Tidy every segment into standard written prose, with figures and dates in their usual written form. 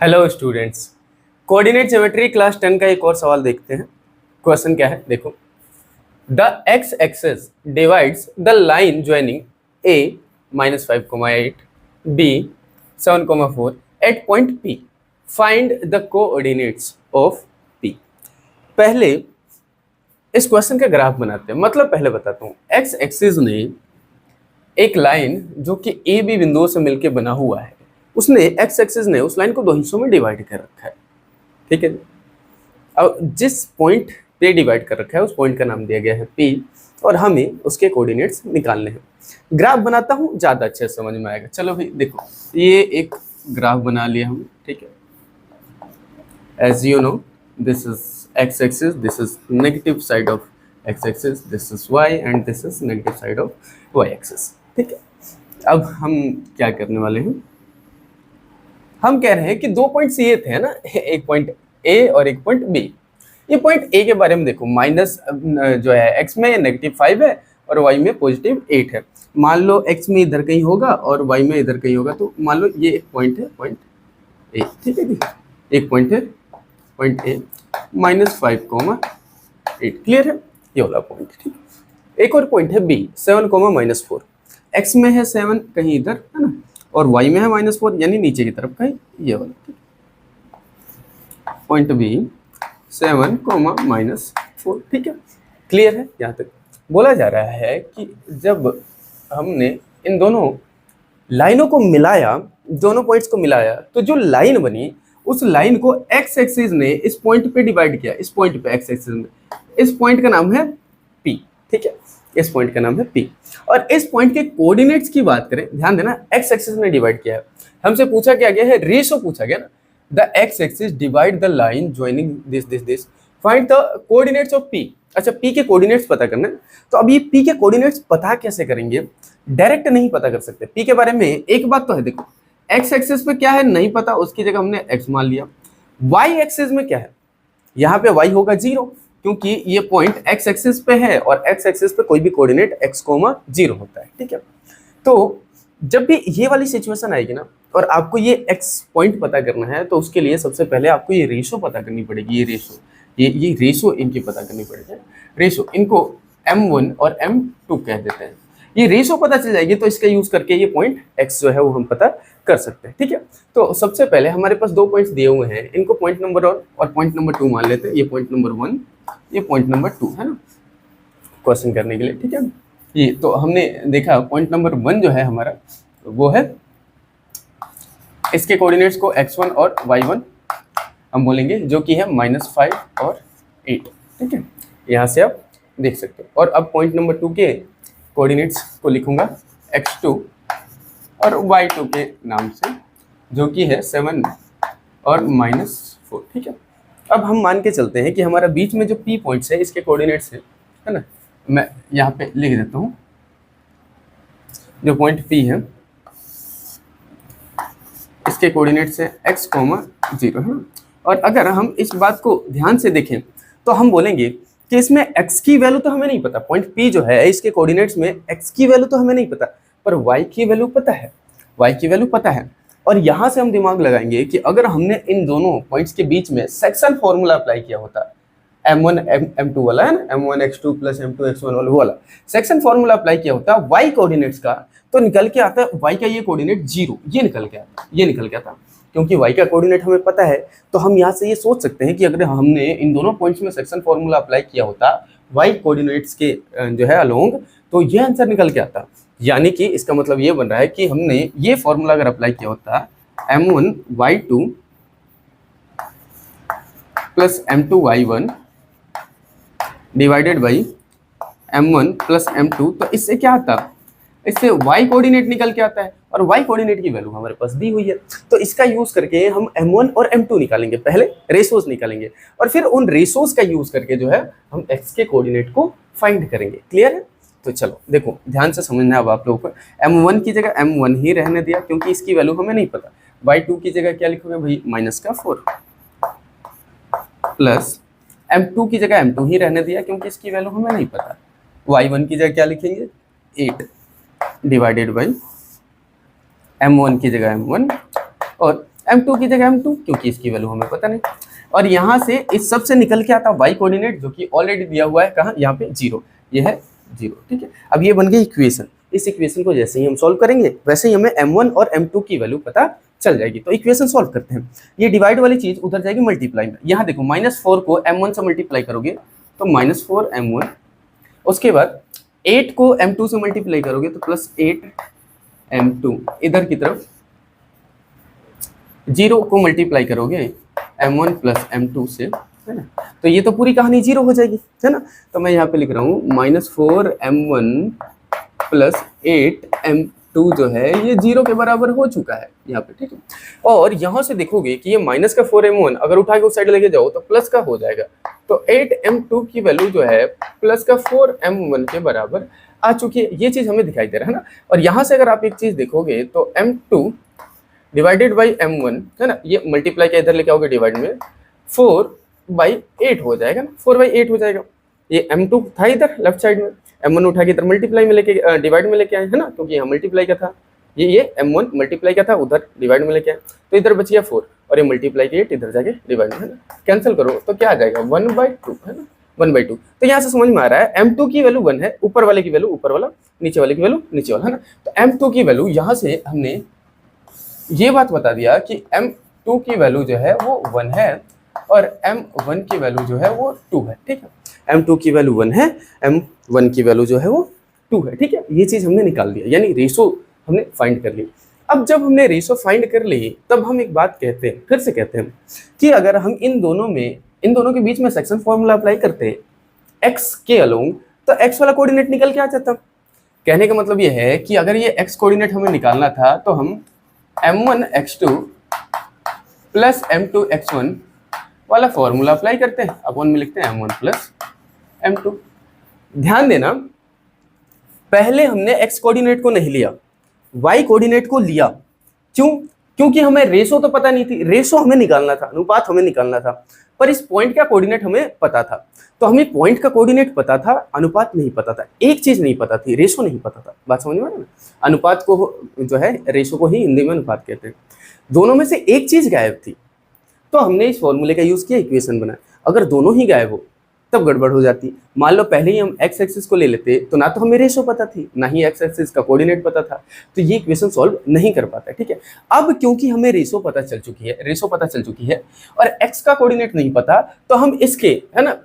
Hello students, coordinate geometry class 10 का एक और सवाल देखते हैं। क्वेश्चन क्या है देखो। The x axis divides the line joining A -5,8 B 7,4 at point P. Find the coordinates of P. पहले इस क्वेश्चन का ग्राफ बनाते हैं। मतलब पहले बताता हूँ, एक्स एक्सिस ने एक लाइन जो कि ए बी बिंदुओं से मिलकर बना हुआ है, उसने एक्स एक्सिस ने उस लाइन को दो हिस्सों में डिवाइड कर रखा है। ठीक है। अब जिस पॉइंट पे डिवाइड कर रखा है उस पॉइंट का नाम दिया गया है पी, और हमें उसके कोऑर्डिनेट्स निकालने हैं। ग्राफ बनाता हूँ, ज़्यादा अच्छे से समझ में आएगा। चलो भाई देखो, ये एक ग्राफ बना लिया हम। ठीक है। As you know, this is x axis, this is negative side of x axis, this is y and this is negative side of y axis. ठीक है। अब हम क्या करने वाले हैं, हम कह रहे हैं कि दो पॉइंट्स ये थे ना, एक पॉइंट ए और एक पॉइंट बी। ये पॉइंट ए के बारे में देखो, माइनस जो है एक्स में -5 है और वाई में +8 है। मान लो एक्स में इधर कहीं होगा और वाई में इधर कहीं होगा, तो मान लो ये एक पॉइंट है, पॉइंट ए। ठीक है जी, एक पॉइंट है पॉइंट ए -5,8। क्लियर है, ये वाला पॉइंट। ठीक। एक और पॉइंट है बी 7,-4। एक्स में है 7 कहीं इधर है ना, और y में है -4 यानी नीचे की तरफ कहीं ये वाला। Point B 7,-4। ठीक है। क्लियर है। यहाँ तक बोला जा रहा है कि जब हमने इन दोनों लाइनों को मिलाया, दोनों पॉइंट्स को मिलाया, तो जो लाइन बनी उस लाइन को एक्स एक्सिस ने इस पॉइंट पे डिवाइड किया। इस पॉइंट पे एक्स एक्सिस में, इस पॉइंट का नाम है पी। ठीक है, इस पॉइंट का नाम है पी। और इस पॉइंट के कोऑर्डिनेट्स की बात करें, ध्यान देना, एक्स एक्सिस ने डिवाइड किया है। हमसे पूछा क्या गया है, रेशो पूछा गया ना। The x axis divide the line joining this. Find the coordinates of P. अच्छा, पी के कोऑर्डिनेट्स पता करना है। तो अब ये पी के कोऑर्डिनेट्स पता कैसे करेंगे, डायरेक्ट नहीं पता कर सकते। पी के बारे में एक बात तो है, देखो एक्स एक्सिस पे क्या है नहीं पता, उसकी जगह हमने एक्स मान लिया। वाई एक्सिस में क्या है, यहाँ पे वाई होगा 0, क्योंकि ये पॉइंट एक्स एक्सिस पे है और एक्स एक्सिस पे कोई भी कोऑर्डिनेट x, 0 होता है। ठीक है। तो जब भी ये वाली सिचुएशन आएगी ना और आपको ये x पॉइंट पता करना है, तो उसके लिए सबसे पहले आपको ये रेशो पता करनी पड़ेगी। ये रेशो, ये रेशो इनकी पता करनी पड़ेगी। रेशो, इनको m1 और m2 कह देते हैं। ये रेशो पता चल जाएगी तो इसका यूज करके ये पॉइंट x जो है वो हम पता कर सकते हैं। ठीक है। तो सबसे पहले हमारे पास दो पॉइंट्स दिए हुए हैं, इनको पॉइंट नंबर 1 और पॉइंट नंबर 2 मान लेते हैं। ये पॉइंट नंबर 1, ये पॉइंट नंबर 2 है ना, क्वेश्चन करने के लिए। ठीक है। ये तो हमने देखा पॉइंट नंबर 1 जो है हमारा, वो है इसके कोऑर्डिनेट्स को x1 और y1 हम बोलेंगे, जो कि है -5 और 8। ठीक है, यहाँ से आप देख सकते हो। और अब पॉइंट नंबर 2 के कोऑर्डिनेट्स को लिखूंगा x2 और y2 के नाम से, जो कि है 7 और -4। ठीक है। अब हम मान के चलते हैं कि हमारा बीच में जो P पॉइंट्स है इसके कोऑर्डिनेट्स है ना। मैं यहाँ पे लिख देता हूँ, जो पॉइंट P है इसके कोऑर्डिनेट्स है x, 0 है ना। और अगर हम इस बात को ध्यान से देखें तो हम बोलेंगे कि इसमें x की वैल्यू तो हमें नहीं पता। पॉइंट P जो है इसके कोऑर्डिनेट्स में x की वैल्यू तो हमें नहीं पता, पर y की वैल्यू पता है। y की वैल्यू पता है। और यहाँ से हम दिमाग लगाएंगे कि अगर हमने इन दोनों पॉइंट्स के बीच में सेक्शन फॉर्मूला अप्लाई किया होता, m1 m2 वाला है ना, m1 x2 + m2 x1 वाला सेक्शन फॉर्मूला अप्लाई किया होता y कोऑर्डिनेट्स का, तो निकल के आता है y का ये कोऑर्डिनेट 0, ये निकल के आता। क्योंकि y का कोऑर्डिनेट हमें पता है, तो हम यहाँ से ये सोच सकते हैं कि अगर हमने इन दोनों पॉइंट्स में सेक्शन फॉर्मूला अप्लाई किया होता y कोऑर्डिनेट्स के जो है अलोंग, तो ये आंसर निकल के आता। यानी कि इसका मतलब ये बन रहा है कि हमने ये फॉर्मूला अगर अप्लाई किया होता m1 y2 + m2 y1 divided by m1 + m2, तो इससे क्या आता, इससे y कोऑर्डिनेट निकल के आता है। और y कोऑर्डिनेट की वैल्यू हमारे पास दी हुई है, तो इसका यूज करके हम m1 और m2 निकालेंगे। पहले रेशोज निकालेंगे और फिर उन रेशोज का यूज करके जो है हम x के कोऑर्डिनेट को फाइंड करेंगे। क्लियर है। तो चलो देखो, ध्यान से समझना है अब आप लोगों को। m1 की जगह m1 ही रहने दिया क्योंकि इसकी वैल्यू हमें नहीं पता। y2 की जगह क्या लिखोगे भाई, -4, प्लस m2 की जगह m2 ही रहने दिया क्योंकि इसकी वैल्यू हमें नहीं पता। y1 की जगह क्या लिखेंगे, 8 डिवाइडेड बाई m1 की जगह m1 और m2 की जगह m2 क्योंकि इसकी वैल्यू हमें पता नहीं। और यहाँ से इस सब से निकल के आता y कोऑर्डिनेट जो कि ऑलरेडी दिया हुआ है कहाँ, यहाँ पे 0, ये है 0, ठीक है। अब ये बन गई इक्वेशन। इस इक्वेशन को जैसे ही हम सॉल्व करेंगे वैसे ही हमें m1 और m2 की वैल्यू पता चल जाएगी। तो इक्वेशन सॉल्व करते हैं। ये डिवाइड वाली चीज उधर जाएगी मल्टीप्लाई में। यहाँ देखो -4 को m1 से मल्टीप्लाई करोगे तो -4m1, उसके बाद 8 को m2 से मल्टीप्लाई करोगे तो +8m2, इधर की तरफ 0 को मल्टीप्लाई करोगे m1 + m2 से, है ना। तो ये तो पूरी कहानी 0 हो जाएगी, है ना। तो मैं यहाँ पे लिख रहा हूँ -4m1 + 8m2 जो है ये 0 के बराबर हो चुका है यहाँ पे, ठीक है। और यहाँ से देखोगे कि ये माइनस का 4m1 अगर उठा के उस साइड लेके जाओ तो प्लस का हो जाएगा। तो 8m2 की वैल्यू जो है प्लस का 4m1 के बराबर आ चुकी है। ये चीज हमें दिखाई दे रहा है ना। और यहाँ से अगर आप एक चीज देखोगे तो m2 डिवाइडेड बाई m1, है ना, ये मल्टीप्लाई के इधर लेके आओगे डिवाइड में 4/8 हो जाएगा ना, 4/8 हो जाएगा। ये m2 था इधर लेफ्ट साइड में, m1 उठा के इधर मल्टीप्लाई में लेके डिवाइड में लेके आए, है ना, क्योंकि यहाँ मल्टीप्लाई का था, ये m1 मल्टीप्लाई का था, उधर डिवाइड में लेके आए, तो इधर बच गया 4 और ये मल्टीप्लाई के 8 इधर जाके डिवाइड में, है ना। कैंसिल करो तो क्या आ जाएगा 1/2, है ना, 1/2। तो यहाँ से समझ में आ रहा है m2 की वैल्यू 1 है, ऊपर वाले की वैल्यू ऊपर वाला, नीचे वाले की वैल्यू नीचे वाला, है ना। तो m2 की वैल्यू यहाँ से हमने ये बात बता दिया कि m2 की वैल्यू जो है वो 1 है और m1 की वैल्यू जो है वो 2 है, ठीक है। m2 की वैल्यू 1 है, m1 की वैल्यू जो है वो 2 है, ठीक है। ये चीज हमने निकाल दिया, यानी रेशो हमने फाइंड कर ली। अब जब हमने रेशो फाइंड कर ली तब हम एक बात कहते हैं, फिर से कहते हैं कि अगर हम इन दोनों के बीच में सेक्शन फॉर्मूला अप्लाई करते हैं x के अलोंग, तो x वाला कोऑर्डिनेट निकल के आ जाता। कहने का मतलब ये है कि अगर ये x कोऑर्डिनेट हमें निकालना था तो हम m1x2 + m2x1 वाला फॉर्मूला अप्लाई करते हैं, अपॉन में लिखते हैं m1 + m2। ध्यान देना, पहले हमने x कोऑर्डिनेट को नहीं लिया, y कोऑर्डिनेट को लिया। क्यों? क्योंकि हमें रेशो तो पता नहीं थी, रेशो हमें निकालना था, अनुपात हमें निकालना था, पर इस पॉइंट का कोऑर्डिनेट हमें पता था। तो हमें पॉइंट का कोऑर्डिनेट पता था, अनुपात नहीं पता था। एक चीज नहीं पता थी, रेशो नहीं पता था। बात समझ में आ रहा है ना। अनुपात को जो है, रेशो को ही हिंदी में अनुपात कहते हैं। दोनों में से एक चीज गायब थी, तो हमने इस फॉर्मूले का यूज किया, इक्वेशन बनाया। अगर दोनों ही गायब हो तब गड़बड़ हो जाती। मान लो पहले ही हम x एक्सिस को ले लेते तो ना तो हमें रेशो पता थी, ना ही x एक्सिस का कोऑर्डिनेट पता था, तो ये इक्वेशन सॉल्व नहीं कर पाता, ठीक है। अब क्योंकि हमें रेशो पता चल चुकी है और x का कोऑर्डिनेट नहीं पता, तो हम इसके, है ना,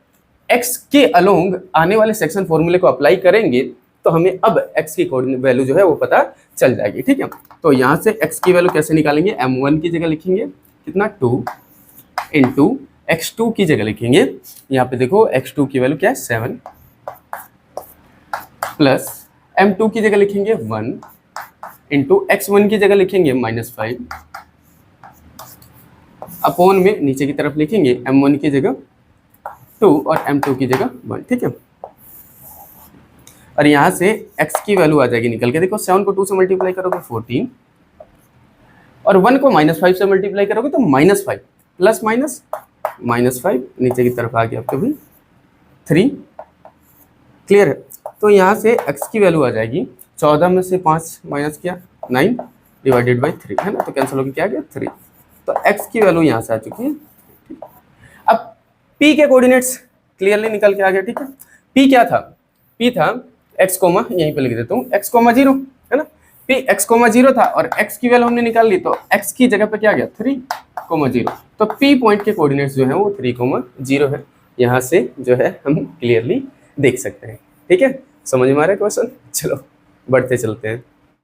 x के अलोंग आने वाले सेक्शन फॉर्मूले को अप्लाई करेंगे तो हमें अब x की कोऑर्डिनेट वैल्यू जो है वो पता चल जाएगी, ठीक है। तो यहाँ से x की वैल्यू कैसे निकालेंगे, m1 की जगह लिखेंगे कितना 2 इंटू x2 की जगह लिखेंगे, यहाँ पे देखो x2 की वैल्यू क्या है 7, प्लस m2 की जगह लिखेंगे 1 इंटू x1 की जगह लिखेंगे -5, अपॉन में नीचे की तरफ लिखेंगे m1 की जगह 2 और m2 की जगह 1, ठीक है। और यहाँ से x की वैल्यू आ जाएगी निकल के, देखो 7 को 2 से मल्टीप्लाई करोगे 14 और 1 को -5 से मल्टीप्लाई करोगे तो -5 प्लस -5 नीचे की तरफ आ गया आपके भाई 3, क्लियर है। तो यहाँ से x की वैल्यू आ जाएगी 14 में से 5 माइनस किया 9 डिवाइडेड बाई 3, है ना, तो कैंसिल होकर क्या आ गया 3। तो x की वैल्यू यहाँ से आ चुकी है। अब p के कोऑर्डिनेट्स क्लियरली निकल के आ गया, ठीक है। p क्या था, p था x कोमा, यहीं पे लिख देता हूँ x कोमा 0, है ना। p x कोमा 0 था और x की वैल्यू हमने निकाल ली, तो x की जगह पे क्या आ गया 3,0। तो p पॉइंट के कोऑर्डिनेट्स जो है वो 3,0 है। यहाँ से जो है हम क्लियरली देख सकते हैं, ठीक है। समझ में आ रहा है क्वेश्चन? चलो बढ़ते चलते हैं।